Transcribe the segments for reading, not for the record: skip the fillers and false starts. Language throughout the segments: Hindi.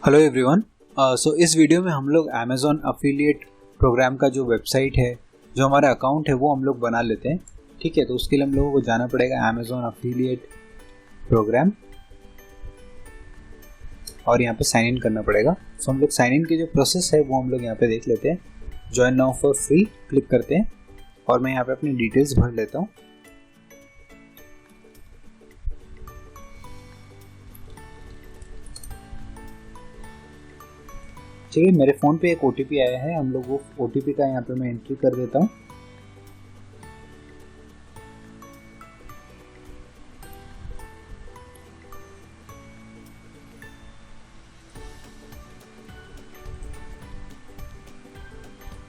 Hello everyone. सो इस वीडियो में हम लोग अमेज़ॉन अफिलिएट प्रोग्राम का जो वेबसाइट है, जो हमारा अकाउंट है, वो हम लोग बना लेते हैं। ठीक है, तो उसके लिए हम लोगों को जाना पड़ेगा अमेज़ॉन अफिलिएट प्रोग्राम और यहाँ पे साइन इन करना पड़ेगा। सो हम लोग साइन इन की जो प्रोसेस है वो हम लोग यहाँ पे देख लेते हैं। Join now for free click करते हैं और मैं यहाँ पे अपनी डिटेल्स भर लेता हूँ। चलिए, मेरे फ़ोन पे एक OTP आया है, हम लोग वो OTP का यहाँ पे मैं एंट्री कर देता हूँ।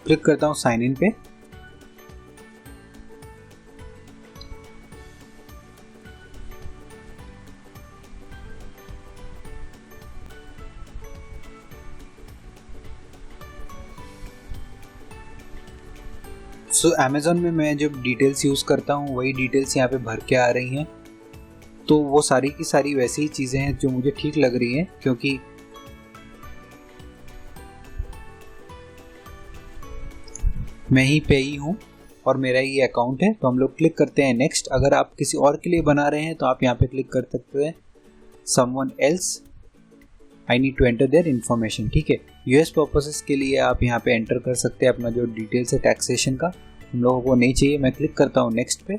क्लिक करता हूँ साइन इन पे। सो अमेज़ॉन में मैं जब डिटेल्स यूज़ करता हूँ वही डिटेल्स यहाँ पे भर के आ रही हैं, तो वो सारी की सारी वैसी ही चीज़ें हैं जो मुझे ठीक लग रही हैं, क्योंकि मैं ही पे ही हूँ और मेरा ही अकाउंट है। तो हम लोग क्लिक करते हैं नेक्स्ट। अगर आप किसी और के लिए बना रहे हैं तो आप यहाँ पे क्लिक कर सकते हैं someone else, I need to enter their information. ठीक है, यूएस पर्पसेस के लिए आप यहाँ पे एंटर कर सकते हैं अपना जो डिटेल्स है टैक्सेशन का। हम लोगों को नहीं चाहिए। मैं क्लिक करता हूँ नेक्स्ट पे।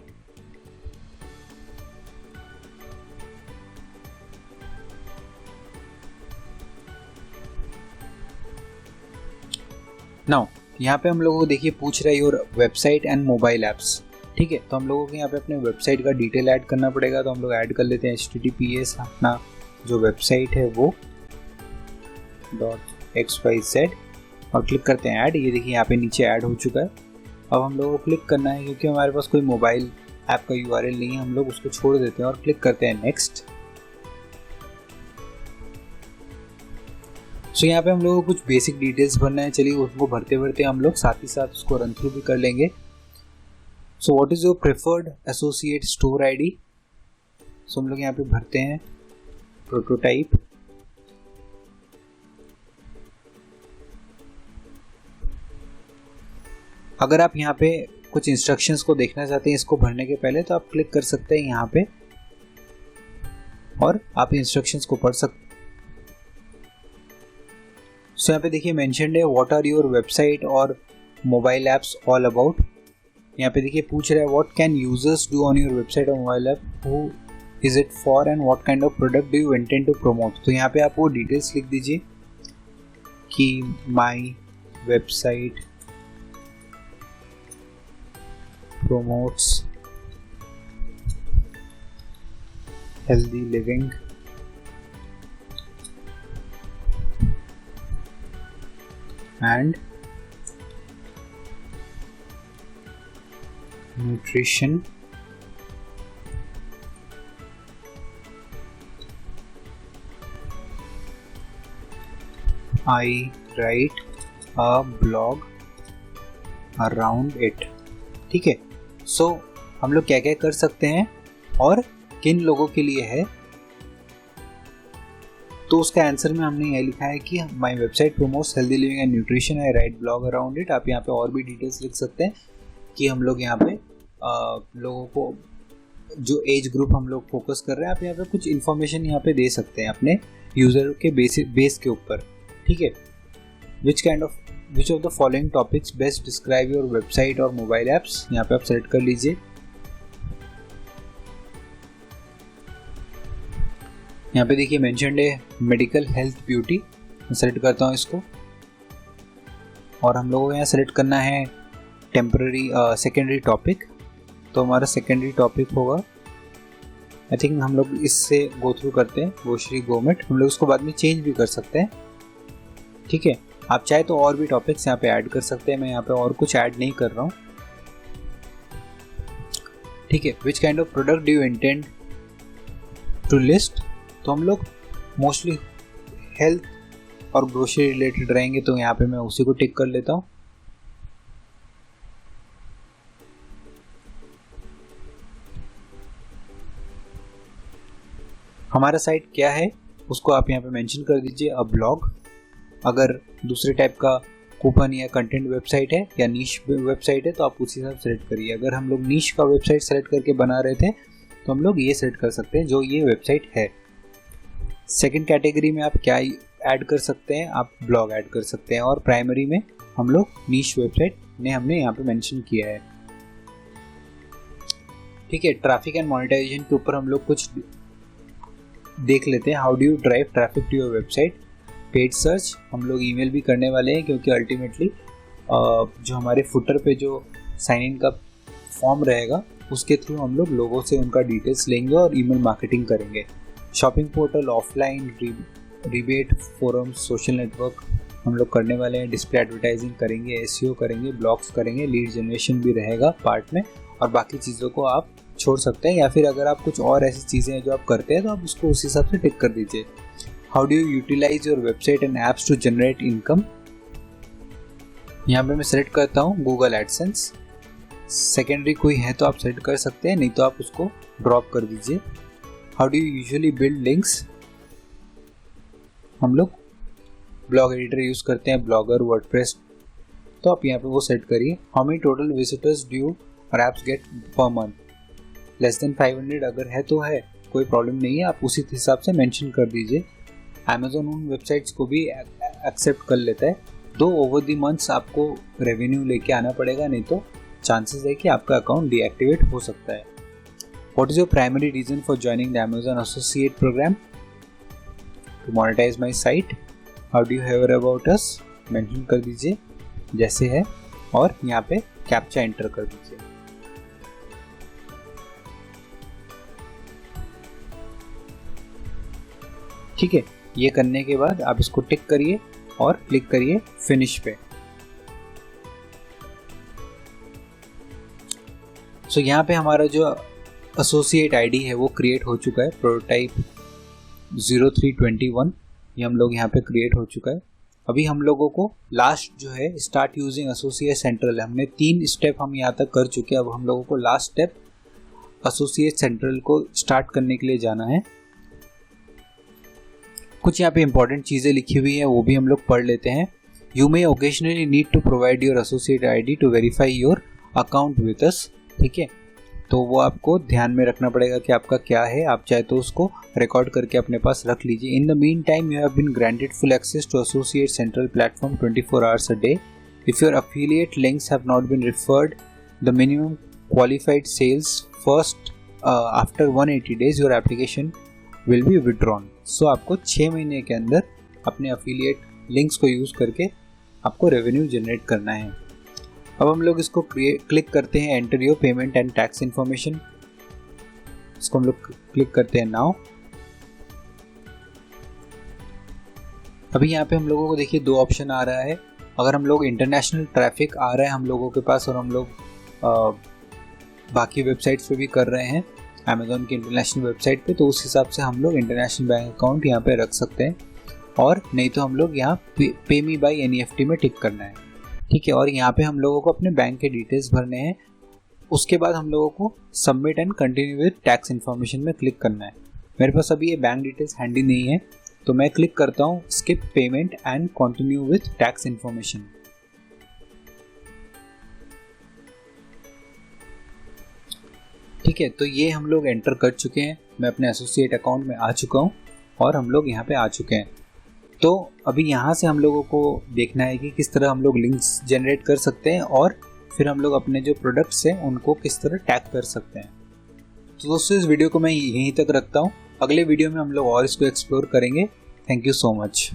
नाउ यहाँ पे हम लोगों को देखिए पूछ रहा है your website and mobile apps. ठीक है, तो हम लोगों को यहाँ पे अपने वेबसाइट का डिटेल ऐड करना पड़ेगा। तो हम लोग ऐड कर लेते हैं https अपना जो वेबसाइट है वो .xyz और क्लिक करते हैं ऐड। ये देखिए यहाँ पे नीचे ऐड हो चुका है। अब हम लोगों को क्लिक करना है, क्योंकि हमारे पास कोई मोबाइल ऐप का URL नहीं है, हम लोग उसको छोड़ देते हैं और क्लिक करते हैं नेक्स्ट। सो यहाँ पे हम लोगों को कुछ बेसिक डिटेल्स भरना है। चलिए, उसको भरते भरते हम लोग साथ ही साथ उसको रन थ्रू भी कर लेंगे। So what is your preferred associate store ID। सो हम लोग यहाँ पे भरते हैं प्रोटोटाइप। अगर आप यहाँ पे कुछ इंस्ट्रक्शंस को देखना चाहते हैं इसको भरने के पहले, तो आप क्लिक कर सकते हैं यहाँ पे और आप इंस्ट्रक्शंस को पढ़ सकते हैं। सो यहाँ पे देखिए मेंशन्ड है what are your website or mobile apps all about. यहाँ पे देखिए पूछ रहा है what can users do on your website or mobile app, who is it for and what kind of product do you intend to promote. तो यहाँ पे आप वो डिटेल्स लिख दीजिए कि my website promotes healthy living and nutrition. I write a blog around it. ठीक है, सो हम लोग क्या क्या कर सकते हैं और किन लोगों के लिए है, तो उसका आंसर में हमने ये लिखा है कि my website promotes healthy living and nutrition, I right blog around it. आप यहाँ पे और भी डिटेल्स लिख सकते हैं कि हम लोग यहाँ पे लोगों को जो एज ग्रुप हम लोग फोकस कर रहे हैं, आप यहाँ पे कुछ इन्फॉर्मेशन यहाँ पे दे सकते हैं अपने यूज़र के बेस के ऊपर। ठीक है, which of the following topics best describe your website or mobile apps, यहाँ पे आप सेलेक्ट कर लीजिए। यहाँ पे देखिए मेंशन्ड है मेडिकल हेल्थ ब्यूटी, मैं सेलेक्ट करता हूँ इसको और हम लोगों को यहाँ सेलेक्ट करना है टेम्पररी सेकेंडरी टॉपिक। तो हमारा सेकेंडरी टॉपिक होगा, आई थिंक हम लोग इससे गो थ्रू करते हैं ग्रोसरी गवर्नमेंट। हम लोग उसको बाद में चेंज भी कर सकते हैं। ठीक है, आप चाहे तो और भी टॉपिक्स यहाँ पे ऐड कर सकते हैं। मैं यहाँ पे और कुछ ऐड नहीं कर रहा हूँ। ठीक है, which kind of product do you intend to list. तो हम लोग मोस्टली हेल्थ और ग्रोसरी रिलेटेड रहेंगे, तो यहाँ पे मैं उसी को टिक कर लेता हूँ। हमारा साइट क्या है, उसको आप यहाँ पे मेंशन कर दीजिए अ ब्लॉग। अगर दूसरे टाइप का कूपन या कंटेंट वेबसाइट है या नीश वेबसाइट है तो आप उसी हिसाब से सेलेक्ट करिए। अगर हम लोग नीश का वेबसाइट सेलेक्ट करके बना रहे थे तो हम लोग ये सेलेक्ट कर सकते हैं जो ये वेबसाइट है। सेकंड कैटेगरी में आप क्या ऐड कर सकते हैं, आप ब्लॉग ऐड कर सकते हैं, और प्राइमरी में हम लोग नीश वेबसाइट ने हमने यहाँ पे मेंशन किया है। ठीक है, ट्रैफिक एंड मोनेटाइजेशन के ऊपर हम लोग कुछ देख लेते हैं। How do you drive traffic to your website. Paid search हम लोग ईमेल भी करने वाले हैं, क्योंकि अल्टीमेटली जो हमारे फुटर पे जो साइन इन का फॉर्म रहेगा उसके थ्रू हम लोग लोगों से उनका डिटेल्स लेंगे और ईमेल मार्केटिंग करेंगे। Shopping portal, offline rebate, forums, social network हम लोग करने वाले हैं। डिस्प्ले एडवर्टाइजिंग करेंगे, एसईओ करेंगे, ब्लॉग्स करेंगे, लीड जनरेशन भी रहेगा पार्ट में, और बाकी चीज़ों को आप छोड़ सकते हैं, या फिर अगर आप कुछ और ऐसी चीज़ें हैं जो आप करते हैं तो आप उसको उस हिसाब से टिक कर दीजिए। How do you utilize your website and apps to generate income. यहाँ पे मैं सेलेक्ट करता हूँ गूगल एडसेंस। सेकेंडरी कोई है तो आप सेलेक्ट कर सकते हैं, नहीं तो आप उसको ड्रॉप कर दीजिए। How do you usually build links. हम लोग ब्लॉग एडिटर यूज़ करते हैं, ब्लॉगर, वर्डप्रेस, तो आप यहाँ पे वो सेट करिए। How many total visitors do your apps get per month. Less than 500 अगर है तो है, कोई प्रॉब्लम नहीं है, आप उसी हिसाब से मेंशन कर दीजिए। अमेज़ॉन उन वेबसाइट्स को भी एक्सेप्ट कर लेता है, तो ओवर द मंथ्स आपको रेवेन्यू लेके आना पड़ेगा, नहीं तो चांसेस है कि आपका अकाउंट डीएक्टिवेट हो सकता है। What is your primary reason for joining the Amazon associate program. To monetize my site. How do you hear about us, mention कर दीजिए जैसे है, और यहाँ पे कैप्चा एंटर कर दीजिए। ठीक है, ये करने के बाद आप इसको टिक करिए और क्लिक करिए फिनिश पे। सो यहाँ पे हमारा जो एसोसिएट आईडी है वो क्रिएट हो चुका है। प्रोटोटाइप 0321 ये हम लोग यहाँ पे क्रिएट हो चुका है। अभी हम लोगों को लास्ट जो है स्टार्ट यूजिंग एसोसिएट सेंट्रल है। हमने 3 स्टेप हम यहाँ तक कर चुके हैं। अब हम लोगों को लास्ट स्टेप एसोसिएट सेंट्रल को स्टार्ट करने के लिए जाना है। कुछ यहाँ पे इंपॉर्टेंट चीज़ें लिखी हुई हैं, वो भी हम लोग पढ़ लेते हैं। You may occasionally need to provide your associate ID to verify your account with us. ठीक है, तो वो आपको ध्यान में रखना पड़ेगा कि आपका क्या है। आप चाहे तो उसको रिकॉर्ड करके अपने पास रख लीजिए। In the mean time you have been granted full access to associate central platform 24 hours a day. If your affiliate links have not been referred the minimum qualified sales first after 180 days your application will be withdrawn. So आपको 6 महीने के अंदर अपने अफिलिएट लिंक्स को यूज़ करके आपको रेवेन्यू जनरेट करना है। अब हम लोग इसको क्लिक करते हैं enter your payment and tax information. इसको हम लोग क्लिक करते हैं नाउ। अभी यहाँ पे हम लोगों को देखिए 2 ऑप्शन आ रहा है। अगर हम लोग इंटरनेशनल ट्रैफिक आ रहा है हम लोगों के पास और हम लोग बाकी वेबसाइट्स पे भी कर रहे हैं अमेज़ॉन की इंटरनेशनल वेबसाइट पे, तो उस हिसाब से हम लोग इंटरनेशनल बैंक अकाउंट यहाँ पे रख सकते हैं, और नहीं तो हम लोग यहाँ पे मी बाय एनईएफटी में टिक करना है। ठीक है, और यहाँ पे हम लोगों को अपने बैंक के डिटेल्स भरने हैं। उसके बाद हम लोगों को submit and continue with tax information में क्लिक करना है। मेरे पास अभी ये बैंक डिटेल्स हैंडी नहीं है, तो मैं क्लिक करता हूँ skip payment and continue with tax information. ठीक है, तो ये हम लोग एंटर कर चुके हैं। मैं अपने एसोसिएट अकाउंट में आ चुका हूँ और हम लोग यहाँ पे आ चुके हैं। तो अभी यहाँ से हम लोगों को देखना है कि किस तरह हम लोग लिंक्स जनरेट कर सकते हैं और फिर हम लोग अपने जो प्रोडक्ट्स हैं उनको किस तरह टैग कर सकते हैं। तो दोस्तों इस वीडियो को मैं यहीं तक रखता हूँ। अगले वीडियो में हम लोग और इसको एक्सप्लोर करेंगे। Thank you so much.